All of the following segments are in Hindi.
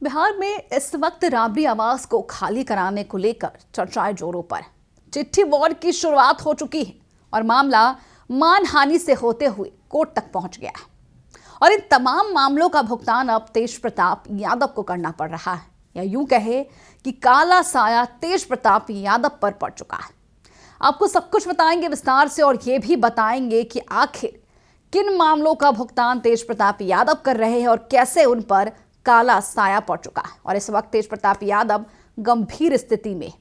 बिहार में इस वक्त राबड़ी आवास को खाली कराने को लेकर चर्चाएं जोरों पर। चिट्ठी वॉर की शुरुआत हो चुकी है और मामला मानहानि से होते हुए कोर्ट तक पहुंच गया है और इन तमाम मामलों का भुगतान अब तेज प्रताप यादव को करना पड़ रहा है, या यूं कहे कि काला साया तेज प्रताप यादव पर पड़ चुका है। आपको सब कुछ बताएंगे विस्तार से और ये भी बताएंगे कि आखिर किन मामलों का भुगतान तेज प्रताप यादव कर रहे हैं और कैसे उन पर काला साया पड़ चुका है। और इस वक्त तेज प्रताप यादव गंभीर स्थिति में।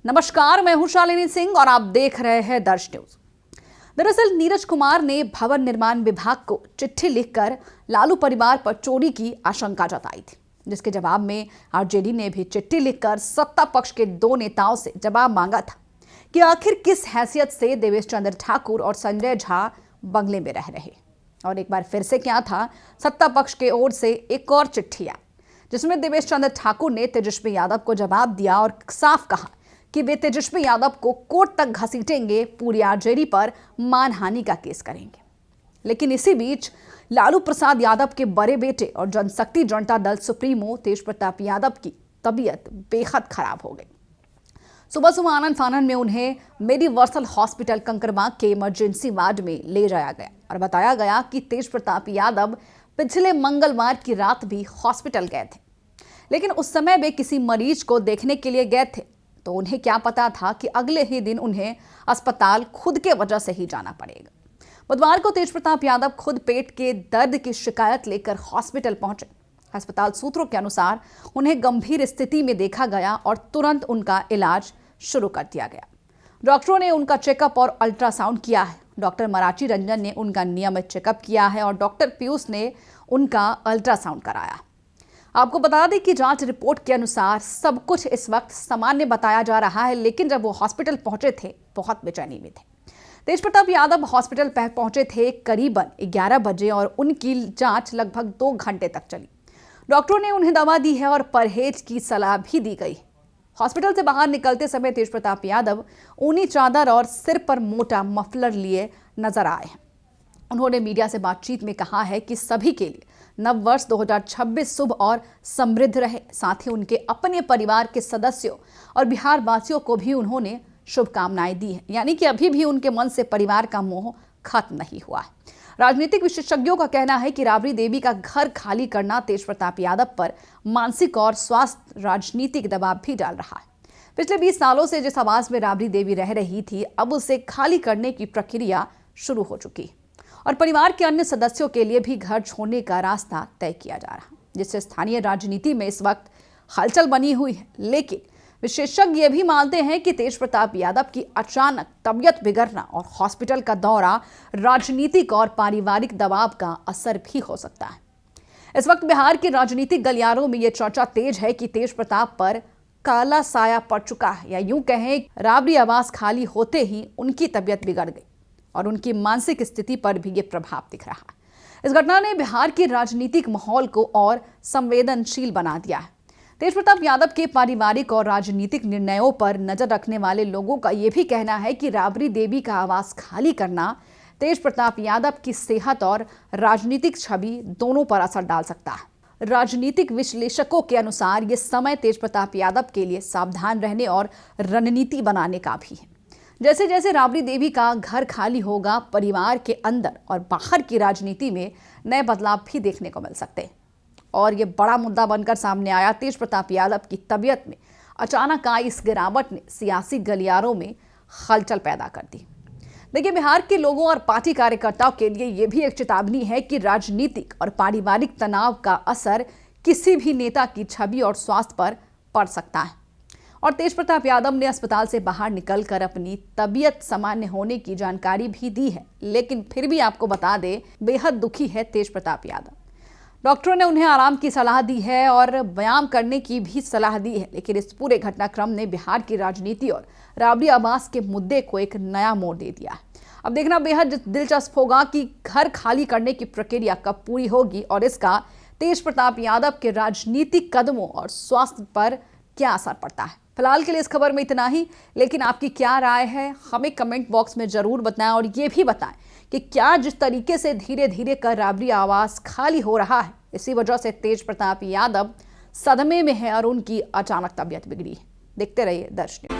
नमस्कार, मैं हूं शालिनी सिंह और आप देख रहे हैं दर्श न्यूज। दरअसल नीरज कुमार ने भवन निर्माण विभाग को चिट्ठी लिखकर लालू परिवार पर चोरी की आशंका जताई थी, जिसके जवाब में आरजेडी ने भी चिट्ठी लिखकर सत्ता पक्ष के दो नेताओं से जवाब मांगा था कि आखिर किस हैसियत से देवेश चंद्र ठाकुर और संजय झा बंगले में रह रहे। और एक बार फिर से क्या था, सत्ता पक्ष के ओर से एक और चिट्ठी आई जिसमें देवेश चंद्र ठाकुर ने तेजस्वी यादव को जवाब दिया और साफ कहा कि वे तेजस्वी यादव को कोर्ट तक घसीटेंगे, पूरी आरजेडी पर मानहानि का केस करेंगे। लेकिन इसी बीच लालू प्रसाद यादव के बड़े बेटे और जनशक्ति जनता दल सुप्रीमो तेज प्रताप यादव की तबीयत बेहद खराब हो गई। सुबह सुबह आनंद फानन में उन्हें मेडिवर्सल हॉस्पिटल कंकरबाग के इमरजेंसी वार्ड में ले जाया गया और बताया गया कि तेज प्रताप यादव पिछले मंगलवार की रात भी हॉस्पिटल गए थे, लेकिन उस समय वे किसी मरीज को देखने के लिए गए थे, तो उन्हें क्या पता था कि अगले ही दिन उन्हें अस्पताल खुद के वजह से ही जाना पड़ेगा। बुधवार को तेज प्रताप यादव खुद पेट के दर्द की शिकायत लेकर हॉस्पिटल पहुंचे। अस्पताल सूत्रों के अनुसार उन्हें गंभीर स्थिति में देखा गया और तुरंत उनका इलाज शुरू कर दिया गया। डॉक्टरों ने उनका चेकअप और अल्ट्रासाउंड किया है। डॉक्टर मराठी रंजन ने उनका नियमित चेकअप किया है और डॉक्टर पीयूष ने उनका अल्ट्रासाउंड कराया। आपको बता दें कि जांच रिपोर्ट के अनुसार सब कुछ इस वक्त सामान्य बताया जा रहा है, लेकिन जब वो हॉस्पिटल पहुंचे थे बहुत बेचैनी में थे। तेज प्रताप यादव हॉस्पिटल पहुंचे थे करीबन 11 बजे और उनकी जांच लगभग 2 घंटे तक चली। डॉक्टरों ने उन्हें दवा दी है और परहेज की सलाह भी दी गई। हॉस्पिटल से बाहर निकलते समय तेज प्रताप यादव ऊनी चादर और सिर पर मोटा मफलर लिए नजर आए हैं। उन्होंने मीडिया से बातचीत में कहा है कि सभी के लिए नववर्ष 2026 शुभ और समृद्ध रहे। साथ ही उनके अपने परिवार के सदस्यों और बिहार वासियों को भी उन्होंने शुभकामनाएं दी है, यानी कि अभी भी उनके मन से परिवार का मोह खत्म नहीं हुआ है। राजनीतिक विशेषज्ञों का कहना है कि राबड़ी देवी का घर खाली करना तेज प्रताप यादव पर मानसिक और स्वास्थ्य राजनीतिक दबाव भी डाल रहा है। पिछले 20 सालों से जिस आवास में राबड़ी देवी रह रही थी, अब उसे खाली करने की प्रक्रिया शुरू हो चुकी है और परिवार के अन्य सदस्यों के लिए भी घर छोड़ने का रास्ता तय किया जा रहा है, जिससे स्थानीय राजनीति में इस वक्त हलचल बनी हुई है। लेकिन विशेषज्ञ ये भी मानते हैं कि तेज प्रताप यादव की अचानक तबीयत बिगड़ना और हॉस्पिटल का दौरा राजनीतिक और पारिवारिक दबाव का असर भी हो सकता है। इस वक्त बिहार के राजनीतिक गलियारों में ये चर्चा तेज है कि तेज प्रताप पर काला साया पड़ चुका है, या यूं कहें राबड़ी आवास खाली होते ही उनकी तबीयत बिगड़ गई और उनकी मानसिक स्थिति पर भी ये प्रभाव दिख रहा है। इस घटना ने बिहार के राजनीतिक माहौल को और संवेदनशील बना दिया है। तेज प्रताप यादव के पारिवारिक और राजनीतिक निर्णयों पर नजर रखने वाले लोगों का यह भी कहना है कि राबड़ी देवी का आवास खाली करना तेज प्रताप यादव की सेहत और राजनीतिक छवि दोनों पर असर डाल सकता है। राजनीतिक विश्लेषकों के अनुसार यह समय तेज प्रताप यादव के लिए सावधान रहने और रणनीति बनाने का भी है। जैसे जैसे राबड़ी देवी का घर खाली होगा, परिवार के अंदर और बाहर की राजनीति में नए बदलाव भी देखने को मिल सकते हैं। और ये बड़ा मुद्दा बनकर सामने आया तेज प्रताप यादव की तबीयत में अचानक आई इस गिरावट ने सियासी गलियारों में हलचल पैदा कर दी। देखिए, बिहार के लोगों और पार्टी कार्यकर्ताओं के लिए ये भी एक चेतावनी है कि राजनीतिक और पारिवारिक तनाव का असर किसी भी नेता की छवि और स्वास्थ्य पर पड़ सकता है। और तेज प्रताप यादव ने अस्पताल से बाहर निकलकर अपनी तबीयत सामान्य होने की जानकारी भी दी है, लेकिन फिर भी आपको बता दें, बेहद दुखी है तेज प्रताप यादव। डॉक्टरों ने उन्हें आराम की सलाह दी है और व्यायाम करने की भी सलाह दी है, लेकिन इस पूरे घटनाक्रम ने बिहार की राजनीति और राबड़ी आवास के मुद्दे को एक नया मोड़ दे दिया है। अब देखना बेहद दिलचस्प होगा कि घर खाली करने की प्रक्रिया कब पूरी होगी और इसका तेज प्रताप यादव के राजनीतिक कदमों और स्वास्थ्य पर क्या असर पड़ता है। फिलहाल के लिए इस खबर में इतना ही, लेकिन आपकी क्या राय है हमें कमेंट बॉक्स में जरूर बताएं और ये भी बताएं कि क्या जिस तरीके से धीरे धीरे कर राबड़ी आवास खाली हो रहा है, इसी वजह से तेज प्रताप यादव सदमे में हैं और उनकी अचानक तबीयत बिगड़ी। देखते रहिए दर्श न्यूज।